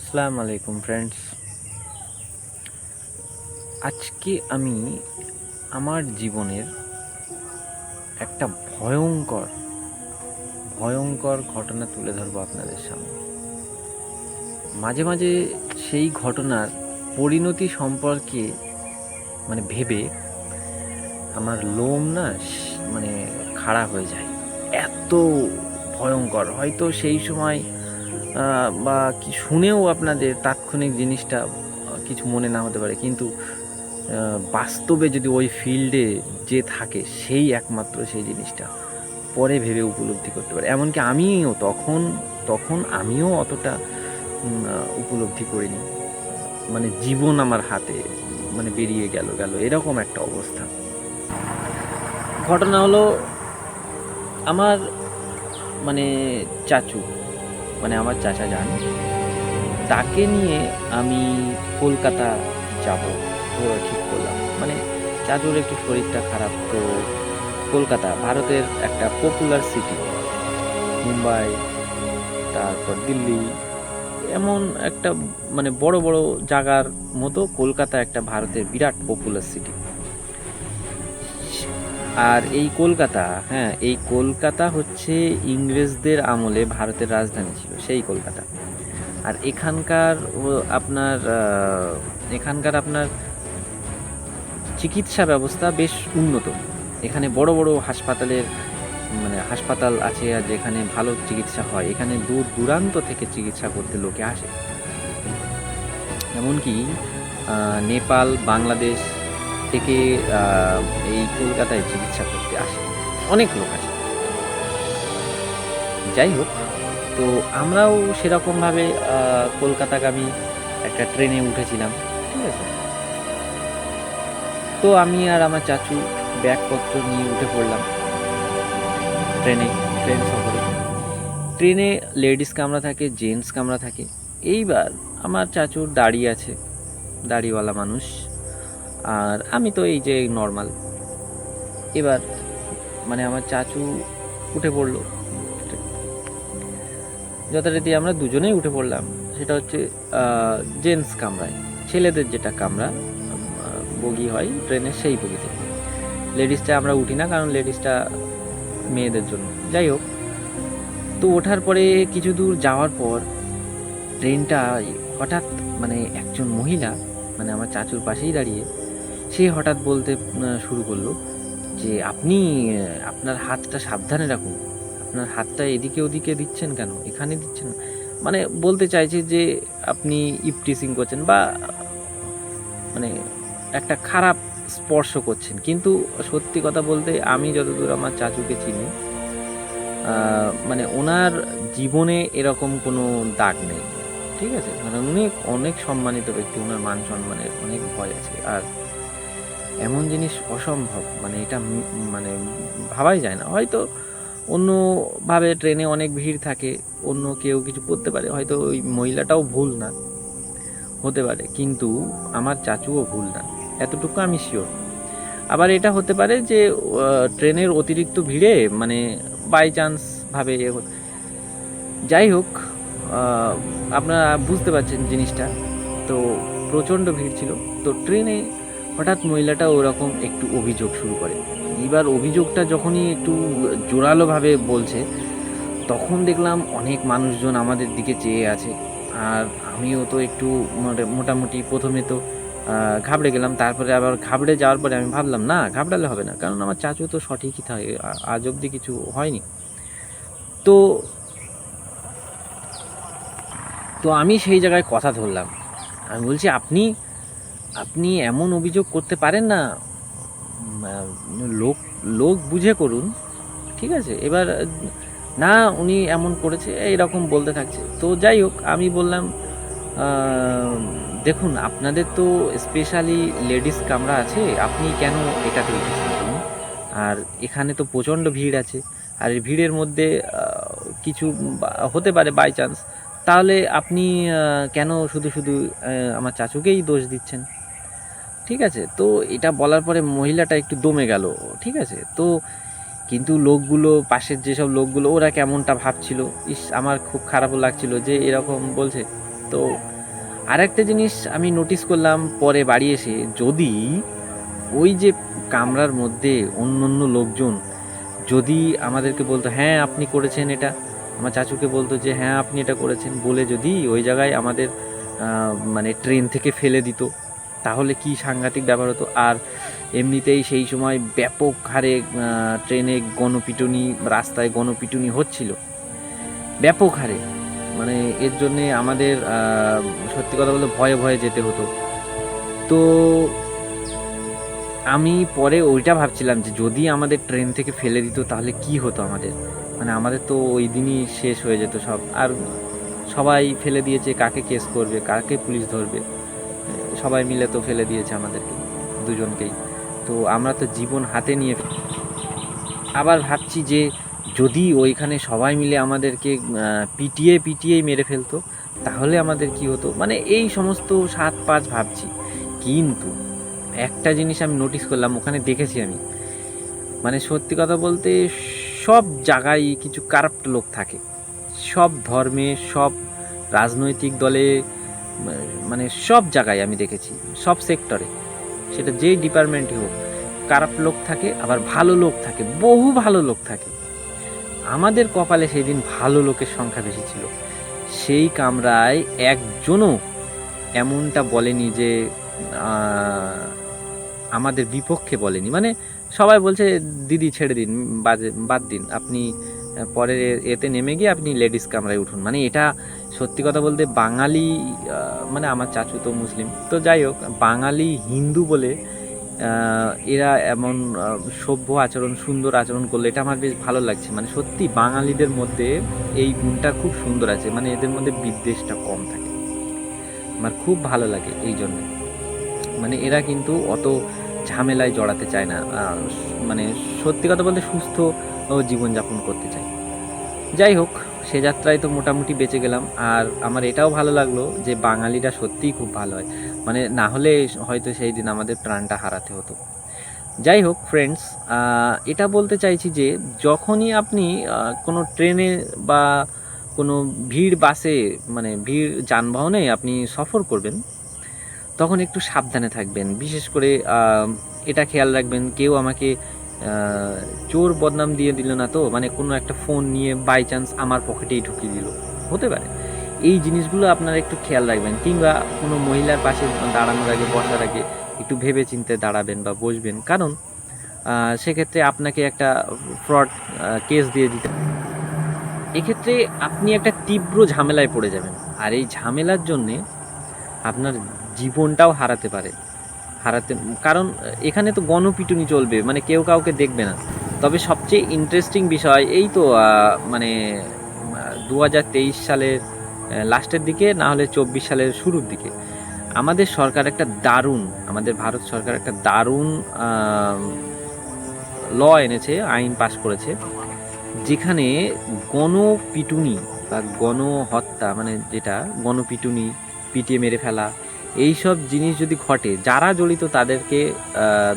আসসালামু আলাইকুম ফ্রেন্ডস। আজকে আমি আমার জীবনের একটা ভয়ঙ্কর ভয়ঙ্কর ঘটনা তুলে ধরবো আপনাদের সামনে। মাঝে মাঝে সেই ঘটনার পরিণতি সম্পর্কে ভেবে আমার লোম না মানে খাড়া হয়ে যায়। এত ভয়ঙ্কর, হয়তো সেই সময় বা কি শুনেও আপনাদের তাৎক্ষণিক জিনিসটা কিছু মনে না হতে পারে, কিন্তু বাস্তবে যদি ওই ফিল্ডে যে থাকে সেই একমাত্র সেই জিনিসটা পরে ভেবে উপলব্ধি করতে পারে। এমনকি আমিও তখন তখন আমিও অতটা উপলব্ধি করিনি। জীবন আমার হাতে বেরিয়ে গেল এরকম একটা অবস্থা। ঘটনা হলো, আমার মানে চাচু, আমার চাচা যান, তাকে নিয়ে আমি কলকাতা যাব ঠিক করলাম। চাচুর একটু শরীরটা খারাপ, তো কলকাতা ভারতের একটা পপুলার সিটি। মুম্বাই, তারপর দিল্লি, এমন একটা বড় বড় জায়গার মতো কলকাতা একটা ভারতের বিরাট পপুলার সিটি। আর এই কলকাতা হচ্ছে ইংরেজদের আমলে ভারতের রাজধানী ছিল সেই কলকাতা। আর এখানকার আপনার চিকিৎসা ব্যবস্থা বেশ উন্নত। এখানে বড় বড় হাসপাতাল আছে, আর যেখানে ভালো চিকিৎসা হয়। এখানে দূর দূরান্ত থেকে চিকিৎসা করতে লোকে আসে, এমনকি নেপাল, বাংলাদেশ থেকে এই কলকাতায় চিকিৎসা করতে আসে, অনেক লোক আসে। যাই হোক, তো আমরাও সেরকমভাবে কলকাতাগামী একটা ট্রেনে উঠেছিলাম, ঠিক আছে। তো আমি আর আমার চাচু ব্যাগপত্র নিয়ে উঠে পড়লাম ট্রেন সফরে। ট্রেনে লেডিস কামরা থাকে, জেন্টস কামরা থাকে। এইবার আমার চাচুর দাড়ি আছে, দাড়িওয়ালা মানুষ, আর আমি তো এই যে নর্মাল। এবার আমার চাচু উঠে পড়লো, যথারীতি আমরা দুজনেই উঠে পড়লাম। সেটা হচ্ছে জেন্টস কামরায়, ছেলেদের যেটা কামরা বগি হয় ট্রেনের, সেই বগিতে। লেডিসটা আমরা উঠি না, কারণ লেডিসটা মেয়েদের জন্য। যাই হোক, তো ওঠার পরে কিছু দূর যাওয়ার পর ট্রেনটা হঠাৎ একজন মহিলা আমার চাচুর পাশেই দাঁড়িয়ে, সে হঠাৎ বলতে শুরু করলো যে আপনি আপনার হাতটা সাবধানে রাখুন, আপনার হাতটা এদিকে ওদিকে দিচ্ছেন কেন, এখানে দিচ্ছেন না। বলতে চাইছে যে আপনি ইপটিসিং করছেন বা একটা খারাপ স্পর্শ করছেন। কিন্তু সত্যি কথা বলতে, আমি যতদূর আমার চাচুকে চিনি, ওনার জীবনে এরকম কোনো দাগ নেই, ঠিক আছে। উনি অনেক সম্মানিত ব্যক্তি, ওনার মান সম্মানের অনেক ভয় আছে। আর এমন জিনিস অসম্ভব, এটা ভাবাই যায় না। হয়তো অন্যভাবে ট্রেনে অনেক ভিড় থাকে, অন্য কেউ কিছু করতে পারে, হয়তো ওই মহিলাটাও ভুল না হতে পারে, কিন্তু আমার চাচুও ভুল না, এতটুকু আমি শিওর। আবার এটা হতে পারে যে ট্রেনের অতিরিক্ত ভিড়ে বাই চান্স ভাবে যাই হোক, আপনারা বুঝতে পারছেন জিনিসটা। তো প্রচণ্ড ভিড় ছিল, তো ট্রেনে হঠাৎ মহিলাটা ওরকম একটু অভিযোগ শুরু করে। এবার অভিযোগটা যখনই একটু জোরালোভাবে বলছে, তখন দেখলাম অনেক মানুষজন আমাদের দিকে চেয়ে আছে। আর আমিও তো একটু মোটামুটি প্রথমে তো ঘাবড়ে গেলাম। তারপরে আবার ঘাবড়ে যাওয়ার পরে আমি ভাবলাম, না, ঘাবড়ালে হবে না, কারণ আমার চাচু তো সঠিকই থাকে, আজ অবধি কিছু হয়নি। তো তো আমি সেই জায়গায় কথা ধরলাম। আমি বলছি, আপনি আপনি এমন অভিযোগ করতে পারেন না, লোক লোক বুঝে করুন, ঠিক আছে। এবার না, উনি এমন করেছে, এইরকম বলতে থাকছে। তো যাই হোক, আমি বললাম, দেখুন, আপনাদের তো স্পেশালি লেডিস কামরা আছে, আপনি কেন এটাতে উঠেছেন বলুন? আর এখানে তো প্রচণ্ড ভিড় আছে, আর এই ভিড়ের মধ্যে কিছু হতে পারে বাই চান্স, তাহলে আপনি কেন শুধু শুধু আমার চাচুকেই দোষ দিচ্ছেন, ঠিক আছে। তো এটা বলার পরে মহিলাটা একটু দমে গেল, ঠিক আছে। তো কিন্তু লোকগুলো, পাশের যেসব লোকগুলো, ওরা কেমনটা ভাবছিল, আমার খুব খারাপও লাগছিল যে এরকম বলছে। তো আর একটা জিনিস আমি নোটিস করলাম পরে বাড়ি এসে, যদি ওই যে কামরার মধ্যে অন্য অন্য লোকজন যদি আমাদেরকে বলতো হ্যাঁ আপনি করেছেন এটা, আমার চাচুকে বলতো যে হ্যাঁ আপনি এটা করেছেন বলে, যদি ওই জায়গায় আমাদের মানে ট্রেন থেকে ফেলে দিত, তাহলে কি সাংঘাতিক ব্যাপার হতো। আর এমনিতেই সেই সময় ব্যাপক হারে ট্রেনে গণপিটুনি, রাস্তায় গণপিটুনি হচ্ছিল ব্যাপক হারে। মানে এর জন্যে আমাদের সত্যি কথা বলতে ভয়ে ভয়ে যেতে হতো। তো আমি পরে ওইটা ভাবছিলাম যে যদি আমাদের ট্রেন থেকে ফেলে দিত তাহলে কি হতো আমাদের, মানে আমাদের তো ওই দিনই শেষ হয়ে যেত সব। আর সবাই ফেলে দিয়েছে, কাকে কেস করবে, কাকে পুলিশ ধরবে, সবাই মিলে তো ফেলে দিয়েছে আমাদেরকে দুজনকেই। তো আমরা তো জীবন হাতে নিয়ে আবার ভাবছি যে যদি ওইখানে সবাই মিলে আমাদেরকে পিটিয়ে পিটিয়েই মেরে ফেলতো তাহলে আমাদের কি হতো, মানে এই সমস্ত 7-5 ভাবছি। কিন্তু একটা জিনিস আমি নোটিস করলাম, ওখানে দেখেছি আমি, মানে সত্যি কথা বলতে সব জায়গায় কিছু কারাপ্ট লোক থাকে, সব ধর্মে, সব রাজনৈতিক দলে, মানে সব জায়গায় আমি দেখেছি, সব সেক্টরে, সেটা যেই ডিপার্টমেন্টই হোক, কারাপ্ট লোক থাকে, আবার ভালো লোক থাকে, বহু ভালো লোক থাকে। আমাদের কপালে সেই দিন ভালো লোকের সংখ্যা বেশি ছিল। সেই কামরায় একজনও এমনটা বলেনি যে আমাদের বিপক্ষে বলেনি। মানে সবাই বলছে দিদি ছেড়ে দিন, বাদ দিন, আপনি পরের এতে নেমে গিয়ে আপনি লেডিস কামরায় উঠুন। মানে এটা সত্যি কথা বলতে বাঙালি, মানে আমার চাচু তো মুসলিম, তো যাই হোক, বাঙালি হিন্দু বলে এরা এমন সভ্য আচরণ, সুন্দর আচরণ করলে এটা আমার বেশ ভালো লাগছে। মানে সত্যি বাঙালিদের মধ্যে এই গুণটা খুব সুন্দর আছে, মানে এদের মধ্যে বিদ্বেষটা কম থাকে, আমার খুব ভালো লাগে এই জন্য। মানে এরা কিন্তু অত ঝামেলায় জড়াতে চায় না, মানে সত্যি কথা বলতে সুস্থ জীবনযাপন করতে চায়। যাই হোক, সে যাত্রায় তো মোটামুটি বেঁচে গেলাম। আর আমার এটাও ভালো লাগলো যে বাঙালিরা সত্যিই খুব ভালো হয়, মানে না হলে হয়তো সেই দিন আমাদের প্রাণটা হারাতে হতো। যাই হোক ফ্রেন্ডস, এটা বলতে চাইছি যে যখনই আপনি কোনো ট্রেনে বা কোনো ভিড় বাসে, মানে ভিড় যানবাহনে আপনি সফর করবেন, তখন একটু সাবধানে থাকবেন। বিশেষ করে এটা খেয়াল রাখবেন, কেউ আমাকে চোর বদনাম দিয়ে দিল না তো, মানে কোনো একটা ফোন নিয়ে বাই চান্স আমার পকেটেই ঢুকিয়ে দিল, হতে পারে। এই জিনিসগুলো আপনারা একটু খেয়াল রাখবেন। কিংবা কোনো মহিলার পাশে দাঁড়ানোর আগে, বসার আগে একটু ভেবে চিন্তে দাঁড়াবেন বা বসবেন, কারণ সেক্ষেত্রে আপনাকে একটা ফ্রড কেস দিয়ে দিতে, এক্ষেত্রে আপনি একটা তীব্র ঝামেলায় পড়ে যাবেন। আর এই ঝামেলার জন্যে আপনার জীবনটাও হারাতে, কারণ এখানে তো গণপিটুনি চলবে, মানে কেউ কাউকে দেখবে না। তবে সবচেয়ে ইন্টারেস্টিং বিষয় এই তো মানে 2023 সালের লাস্টের দিকে, না হলে 24 সালের শুরুর দিকে আমাদের সরকার একটা দারুণ, আমাদের ভারত সরকার একটা দারুণ ল এনেছে, আইন পাশ করেছে, যেখানে গণপিটুনি বা গণহত্যা, মানে যেটা গণপিটুনি, পিটিয়ে মেরে ফেলা, এই সব জিনিস যদি ঘটে, যারা জড়িত তাদেরকে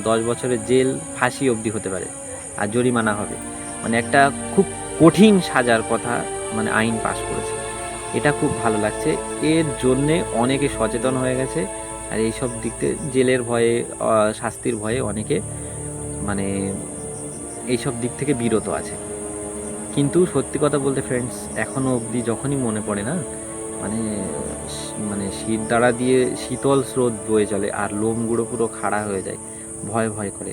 10 বছরের জেল, ফাঁসি অবধি হতে পারে, আর জরিমানা হবে। মানে একটা খুব কঠিন সাজার কথা, মানে আইন পাশ করেছে। এটা খুব ভালো লাগছে। এর জন্যে অনেকে সচেতন হয়ে গেছে, আর এইসব দিক থেকে জেলের ভয়ে, শাস্তির ভয়ে অনেকে মানে এইসব দিক থেকে বিরত আছে। কিন্তু সত্যি কথা বলতে ফ্রেন্ডস, এখনও অবধি যখনই মনে পড়ে না, মানে মানে শীত দ্বারা দিয়ে শীতল স্রোত বয়ে চলে, আর লোমগুলো পুরো খাড়া হয়ে যায়, ভয় ভয় করে।